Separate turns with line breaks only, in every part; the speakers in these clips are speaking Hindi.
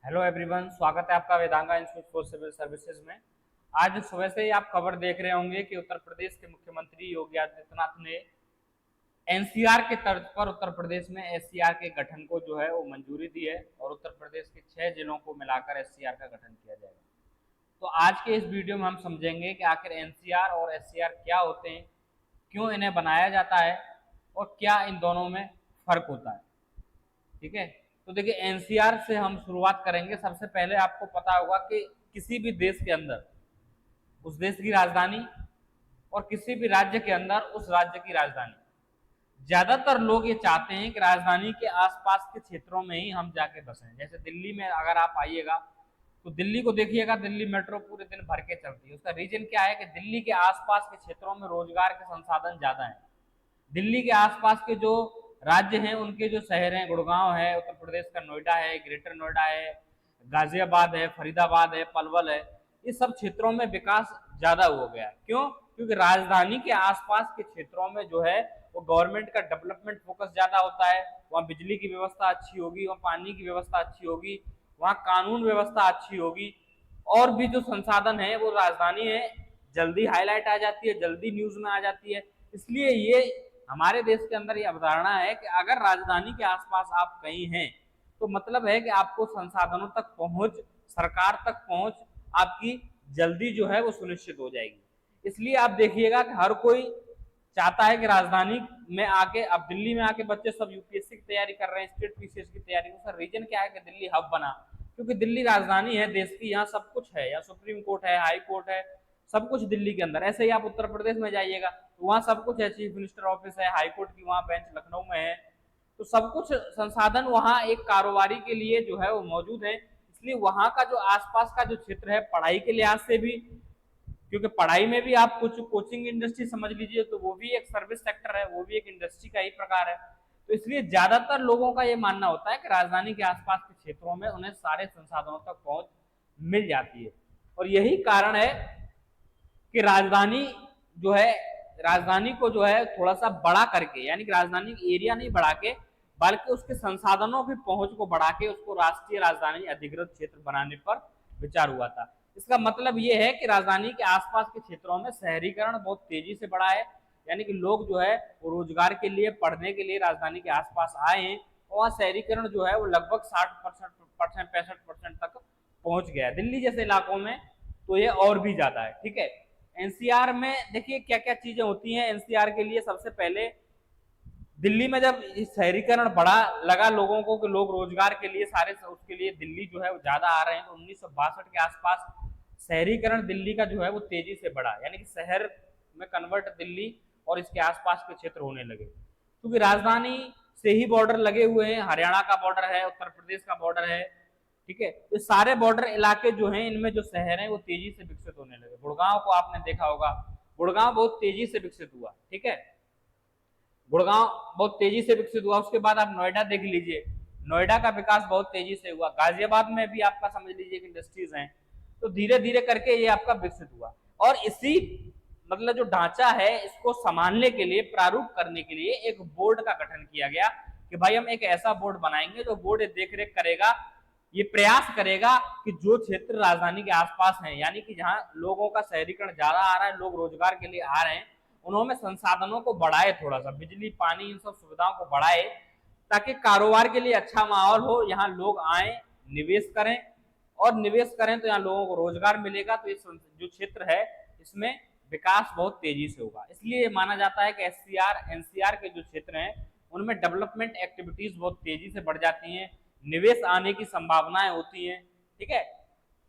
हेलो एवरीवन, स्वागत है आपका वेदांगा इंस्टीट्यूट फॉर सिविल सर्विसेज में। आज सुबह से ही आप खबर देख रहे होंगे कि उत्तर प्रदेश के मुख्यमंत्री योगी आदित्यनाथ ने एनसीआर के तर्ज पर उत्तर प्रदेश में एससीआर के गठन को जो है वो मंजूरी दी है और उत्तर प्रदेश के 6 जिलों को मिलाकर एससीआर का गठन किया जाएगा। तो आज के इस वीडियो में हम समझेंगे कि आखिर एनसीआर और एससीआर क्या होते हैं, क्यों इन्हें बनाया जाता है और क्या इन दोनों में फर्क होता है। ठीक है, तो देखिए एनसीआर से हम शुरुआत करेंगे। सबसे पहले आपको पता होगा कि किसी भी देश के अंदर उस देश की राजधानी और किसी भी राज्य के अंदर उस राज्य की राजधानी, ज्यादातर लोग ये चाहते हैं कि राजधानी के आसपास के क्षेत्रों में ही हम जाके बसें। जैसे दिल्ली में अगर आप आइएगा तो दिल्ली को देखिएगा, दिल्ली मेट्रो पूरे दिन भर के चलती है। उसका रीजन क्या है कि दिल्ली के आसपास के क्षेत्रों में रोजगार के संसाधन ज्यादा हैं। दिल्ली के आसपास के जो राज्य हैं, उनके जो शहर हैं, गुड़गांव है, उत्तर प्रदेश का नोएडा है, ग्रेटर नोएडा है, गाजियाबाद है, फरीदाबाद है, पलवल है, इस सब क्षेत्रों में विकास ज्यादा हो गया। क्यों? क्योंकि राजधानी के आसपास के क्षेत्रों में जो है वो गवर्नमेंट का डेवलपमेंट फोकस ज्यादा होता है। वहाँ बिजली की व्यवस्था अच्छी होगी, वहाँ पानी की व्यवस्था अच्छी होगी, वहाँ कानून व्यवस्था अच्छी होगी, और भी जो संसाधन है वो राजधानी है जल्दी हाईलाइट आ जाती है, जल्दी न्यूज में आ जाती है। इसलिए ये हमारे देश के अंदर ये अवधारणा है कि अगर राजधानी के आसपास आप कहीं हैं तो मतलब है कि आपको संसाधनों तक पहुंच, सरकार तक पहुंच आपकी जल्दी जो है वो सुनिश्चित हो जाएगी। इसलिए आप देखिएगा कि हर कोई चाहता है कि राजधानी में आके, अब दिल्ली में आके बच्चे सब यूपीएससी की तैयारी कर रहे हैं, स्टेट पीसीएस की तैयारी। उसका रीजन क्या है कि दिल्ली हब बना, क्योंकि दिल्ली राजधानी है देश की, यहाँ सब कुछ है, यहाँ सुप्रीम कोर्ट है, हाई कोर्ट है, सब कुछ दिल्ली के अंदर। ऐसे ही आप उत्तर प्रदेश में जाइएगा तो वहाँ सब कुछ है, चीफ मिनिस्टर ऑफिस है, हाई कोर्ट की वहाँ बेंच लखनऊ में है, तो सब कुछ संसाधन वहाँ एक कारोबारी के लिए जो है वो मौजूद है। इसलिए वहाँ का जो आसपास का जो क्षेत्र है, पढ़ाई के लिहाज से भी, क्योंकि पढ़ाई में भी आप कुछ कोचिंग इंडस्ट्री समझ लीजिए तो वो भी एक सर्विस सेक्टर है, वो भी एक इंडस्ट्री का ही प्रकार है। तो इसलिए ज्यादातर लोगों का ये मानना होता है कि राजधानी के आसपास के क्षेत्रों में उन्हें सारे संसाधनों तक पहुंच मिल जाती है। और यही कारण है कि राजधानी जो है, राजधानी को जो है थोड़ा सा बड़ा करके, यानी कि राजधानी एरिया नहीं बढ़ा के बल्कि उसके संसाधनों की पहुंच को बढ़ा के उसको राष्ट्रीय राजधानी अधिकृत क्षेत्र बनाने पर विचार हुआ था। इसका मतलब ये है कि राजधानी के आसपास के क्षेत्रों में शहरीकरण बहुत तेजी से बढ़ा है, यानी कि लोग जो है वो रोजगार के लिए, पढ़ने के लिए राजधानी के आसपास आए हैं और वहाँ शहरीकरण जो है वो लगभग 60% 65% तक पहुंच गया है। दिल्ली जैसे इलाकों में तो ये और भी ज्यादा है। ठीक है, एनसीआर में देखिए क्या क्या चीजें होती हैं। एनसीआर के लिए सबसे पहले दिल्ली में जब शहरीकरण बढ़ा लगा लोगों को कि लोग रोजगार के लिए सारे उसके लिए दिल्ली जो है वो ज्यादा आ रहे हैं, तो 1962 के आसपास शहरीकरण दिल्ली का जो है वो तेजी से बढ़ा, यानी कि शहर में कन्वर्ट दिल्ली और इसके आसपास के क्षेत्र होने लगे। क्योंकि राजधानी से ही बॉर्डर लगे हुए हैं, हरियाणा का बॉर्डर है, उत्तर प्रदेश का बॉर्डर है। ठीक है, तो सारे बॉर्डर इलाके जो हैं इनमें जो शहर हैं वो तेजी से विकसित होने लगे। गुड़गांव को आपने देखा होगा, गुड़गांव बहुत तेजी से विकसित हुआ। ठीक है, गुड़गांव बहुत तेजी से विकसित हुआ। उसके बाद आप नोएडा देख लीजिए, नोएडा का विकास बहुत तेजी से हुआ। गाजियाबाद में भी आपका समझ लीजिए कि इंडस्ट्रीज हैं, तो धीरे धीरे करके ये आपका विकसित हुआ। और इसी मतलब जो ढांचा है इसको संभालने के लिए, प्रारूप करने के लिए एक बोर्ड का गठन किया गया कि भाई हम एक ऐसा बोर्ड बनाएंगे जो बोर्ड देख रेख करेगा, ये प्रयास करेगा कि जो क्षेत्र राजधानी के आसपास हैं, यानी कि जहां लोगों का शहरीकरण ज्यादा आ रहा है, लोग रोजगार के लिए आ रहे हैं, उन्होंने संसाधनों को बढ़ाए, थोड़ा सा बिजली पानी इन सब सुविधाओं को बढ़ाए ताकि कारोबार के लिए अच्छा माहौल हो, यहाँ लोग आए, निवेश करें, और निवेश करें तो यहाँ लोगों को रोजगार मिलेगा, तो इस जो क्षेत्र है इसमें विकास बहुत तेजी से होगा। इसलिए माना जाता है कि एससीआर एनसीआर के जो क्षेत्र हैं उनमें डेवलपमेंट एक्टिविटीज बहुत तेजी से बढ़ जाती हैं, निवेश आने की संभावनाएं होती हैं। ठीक है,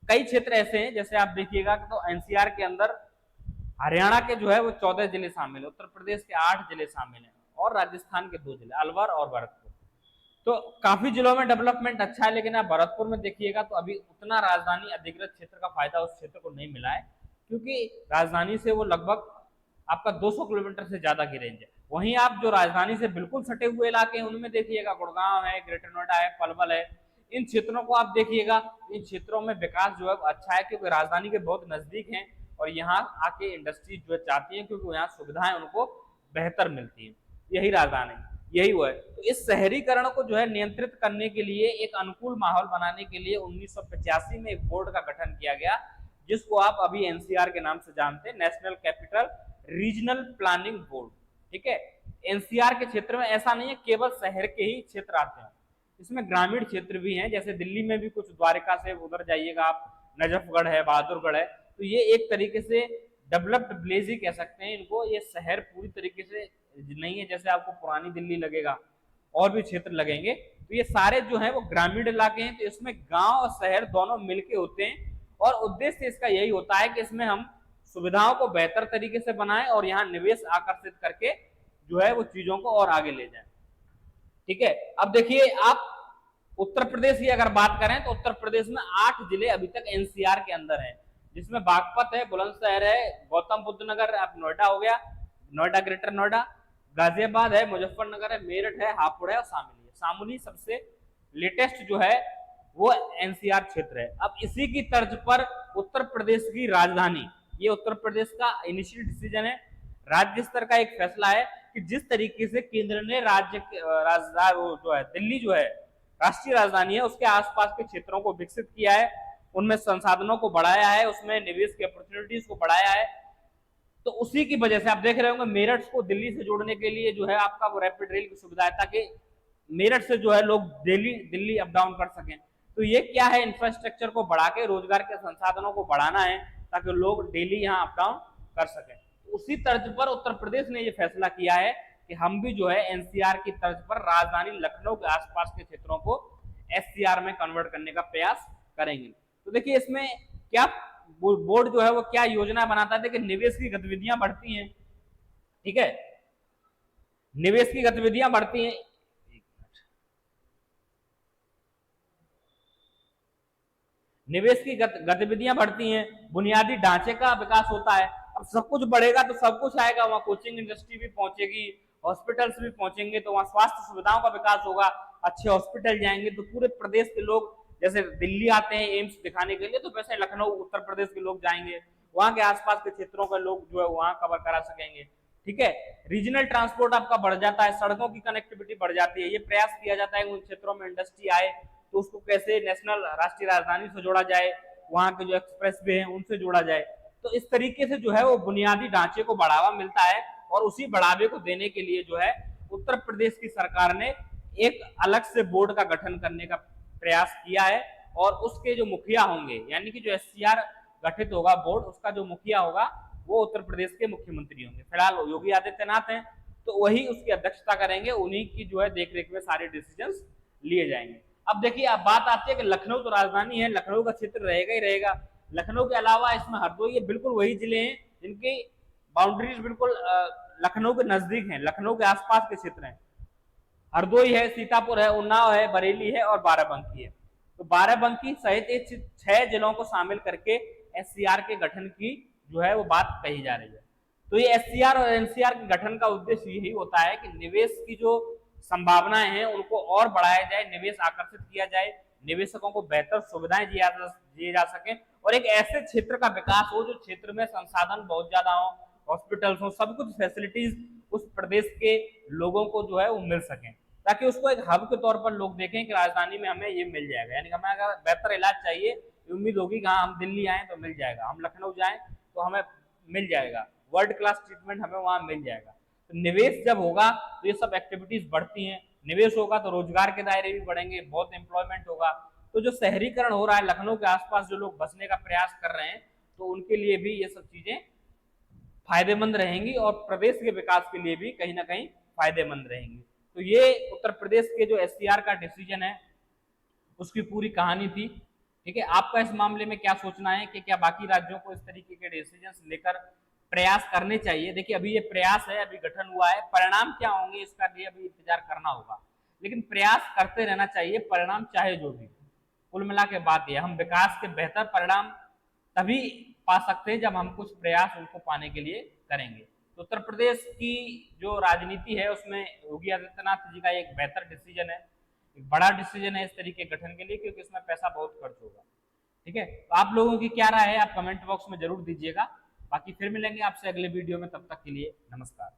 कई क्षेत्र ऐसे हैं, जैसे आप देखिएगा तो एनसीआर के अंदर हरियाणा के जो है वो 14 जिले शामिल है, उत्तर प्रदेश के 8 जिले शामिल हैं और राजस्थान के 2 जिले अलवर और भरतपुर। तो काफी जिलों में डेवलपमेंट अच्छा है, लेकिन आप भरतपुर में देखिएगा तो अभी उतना राजधानी अधिकृत क्षेत्र का फायदा उस क्षेत्र को नहीं मिला है, क्योंकि राजधानी से वो लगभग आपका 200 किलोमीटर से ज्यादा की रेंज है। वहीं आप जो राजधानी से बिल्कुल सटे हुए इलाके हैं उनमें देखिएगा, गुड़गांव है, ग्रेटर नोएडा है, पलवल है, इन क्षेत्रों को आप देखिएगा, इन क्षेत्रों में विकास जो है अच्छा है, क्योंकि राजधानी के बहुत नजदीक है और यहाँ आके इंडस्ट्री जो चाहती है, क्योंकि यहाँ सुविधाएं उनको बेहतर मिलती है। यही राजधानी। यही हुआ है। तो इस शहरीकरण को जो है नियंत्रित करने के लिए, एक अनुकूल माहौल बनाने के लिए 1985 में एक बोर्ड का गठन किया गया, जिसको आप अभी एनसीआर के नाम से जानते हैं, national capital regional planning board. ठीक है, एनसीआर के क्षेत्र में ऐसा नहीं है केवल शहर के ही क्षेत्र आते हैं, इसमें ग्रामीण क्षेत्र भी हैं, जैसे दिल्ली में भी कुछ, द्वारका से उधर जाइएगा आप, नजफगढ़ है, बहादुरगढ़ है, तो ये एक तरीके से डेवलप्ड विलेज ही कह सकते हैं इनको। ये शहर पूरी तरीके से नहीं है, जैसे आपको पुरानी दिल्ली लगेगा, और भी क्षेत्र लगेंगे, तो ये सारे जो है वो ग्रामीण इलाके हैं। तो इसमें गांव और शहर दोनों मिलके होते हैं, और उद्देश्य इसका यही होता है कि इसमें हम सुविधाओं को बेहतर तरीके से बनाएं और यहाँ निवेश आकर्षित करके जो है वो चीजों को और आगे ले जाएं। ठीक है, अब देखिए आप उत्तर प्रदेश की अगर बात करें तो उत्तर प्रदेश में 8 जिले अभी तक एनसीआर के अंदर हैं, जिसमें बागपत है, बुलंदशहर है, गौतम बुद्ध नगर, अब नोएडा हो गया, नोएडा, ग्रेटर नोएडा, गाजियाबाद है, मुजफ्फरनगर है, मेरठ है, हापुड़ है और शामली है। शामली सबसे लेटेस्ट जो है वो एनसीआर क्षेत्र है। अब इसी की तर्ज पर उत्तर प्रदेश की राजधानी, ये उत्तर प्रदेश का इनिशियल डिसीजन है, राज्य स्तर का एक फैसला है कि जिस तरीके से केंद्र ने राज्य जो है दिल्ली जो है राष्ट्रीय राजधानी है, उसके आसपास के क्षेत्रों को विकसित किया है, उनमें संसाधनों को बढ़ाया है, उसमें निवेश की अपॉर्चुनिटीज को बढ़ाया है। तो उसी की वजह से आप देख रहे होंगे मेरठ को दिल्ली से जोड़ने के लिए जो है आपका वो रैपिड रेल की सुविधा है, ताकि मेरठ से जो है लोग दिल्ली अप डाउन कर सकें। तो ये क्या है, इंफ्रास्ट्रक्चर को बढ़ा के रोजगार के संसाधनों को बढ़ाना है, ताकि लोग डेली यहाँ अप डाउन कर सकें। तो उसी तर्ज पर उत्तर प्रदेश ने ये फैसला किया है कि हम भी जो है एनसीआर की तर्ज पर राजधानी लखनऊ के आसपास के क्षेत्रों को एससीआर में कन्वर्ट करने का प्रयास करेंगे। तो देखिए इसमें क्या बोर्ड जो है वो क्या योजना बनाता है कि निवेश की गतिविधियां बढ़ती हैं। ठीक है, निवेश की गतिविधियां बढ़ती हैं, निवेश की गतिविधियां बढ़ती हैं, बुनियादी ढांचे का विकास होता है। अब सब कुछ बढ़ेगा तो सब कुछ आएगा, वहां कोचिंग इंडस्ट्री भी पहुंचेगी, हॉस्पिटल्स भी पहुंचेंगे, तो वहां स्वास्थ्य सुविधाओं का विकास होगा, अच्छे हॉस्पिटल जाएंगे, तो पूरे प्रदेश के लोग जैसे दिल्ली आते हैं एम्स दिखाने के लिए, तो वैसे लखनऊ उत्तर प्रदेश के लोग जाएंगे, वहां के आसपास के क्षेत्रों के लोग जो है वहां कवर करा सकेंगे। ठीक है, रीजनल ट्रांसपोर्ट आपका बढ़ जाता है, सड़कों की कनेक्टिविटी बढ़ जाती है। ये प्रयास किया जाता है उन क्षेत्रों में इंडस्ट्री आए तो उसको कैसे नेशनल राष्ट्रीय राजधानी से जोड़ा जाए, वहां के जो एक्सप्रेस वे हैं उनसे जोड़ा जाए। तो इस तरीके से जो है वो बुनियादी ढांचे को बढ़ावा मिलता है, और उसी बढ़ावे को देने के लिए जो है उत्तर प्रदेश की सरकार ने एक अलग से बोर्ड का गठन करने का प्रयास किया है, और उसके जो मुखिया होंगे, यानी कि जो एससीआर गठित होगा बोर्ड, उसका जो मुखिया होगा वो उत्तर प्रदेश के मुख्यमंत्री होंगे। फिलहाल योगी आदित्यनाथ हैं, तो वही उसकी अध्यक्षता करेंगे, उन्हीं की जो है देखरेख में सारे डिसीजन लिए जाएंगे। अब देखिए अब बात आती है कि लखनऊ तो राजधानी है, लखनऊ का क्षेत्र रहेगा ही रहेगा। लखनऊ के अलावा इसमें हरदोई, बिल्कुल वही जिले हैं जिनकी बाउंड्रीज बिल्कुल लखनऊ के नजदीक हैं, लखनऊ के आसपास के क्षेत्र हैं। हरदोई है, सीतापुर है, उन्नाव है, बरेली है और बाराबंकी है। तो बाराबंकी सहित 6 जिलों को शामिल करके एससीआर के गठन की जो है वो बात कही जा रही है। तो ये एससीआर और एनसीआर के गठन का उद्देश्य यही होता है कि निवेश की जो संभावनाएं हैं उनको और बढ़ाया जाए, निवेश आकर्षित किया जाए, निवेशकों को बेहतर सुविधाएं दिए जा सके, और एक ऐसे क्षेत्र का विकास हो जो क्षेत्र में संसाधन बहुत ज्यादा हो, हॉस्पिटल्स हो, सब कुछ फैसिलिटीज उस प्रदेश के लोगों को जो है वो मिल सके, ताकि उसको एक हब के तौर पर लोग देखें कि राजधानी में हमें ये मिल जाएगा। यानी हमें अगर बेहतर इलाज चाहिए, उम्मीद होगी कि हाँ हम दिल्ली आए तो मिल जाएगा, हम लखनऊ जाएं तो हमें मिल जाएगा, वर्ल्ड क्लास ट्रीटमेंट हमें वहां मिल जाएगा। तो निवेश जब होगा तो ये सब एक्टिविटीज बढ़ती हैं, निवेश होगा तो रोजगार के दायरे भी बढ़ेंगे, बहुत एम्प्लॉयमेंट होगा। तो जो शहरीकरण हो रहा है, लखनऊ के आसपास जो लोग बसने का प्रयास कर रहे हैं, तो उनके लिए भी ये सब चीजें फायदेमंद रहेंगी, और प्रदेश के विकास के लिए भी कहीं ना कहीं फायदेमंद रहेंगी। तो ये उत्तर प्रदेश के जो एससीआर का डिसीजन है उसकी पूरी कहानी थी। ठीक है, आपका इस मामले में क्या सोचना है कि क्या बाकी राज्यों को इस तरीके के डिसीजन लेकर प्रयास करने चाहिए? देखिए अभी ये प्रयास है, अभी गठन हुआ है, परिणाम क्या होंगे इसका भी अभी इंतजार करना होगा, लेकिन प्रयास करते रहना चाहिए, परिणाम चाहे जो भी। कुल मिला के बात यह, हम विकास के बेहतर परिणाम तभी पा सकते हैं जब हम कुछ प्रयास उनको पाने के लिए करेंगे। तो उत्तर प्रदेश की जो राजनीति है उसमें योगी आदित्यनाथ जी का एक बेहतर डिसीजन है, एक बड़ा डिसीजन है इस तरीके गठन के लिए, क्योंकि इसमें पैसा बहुत खर्च होगा। ठीक है, तो आप लोगों की क्या राय है आप कमेंट बॉक्स में जरूर दीजिएगा। बाकी फिर मिलेंगे आपसे अगले वीडियो में, तब तक के लिए नमस्कार।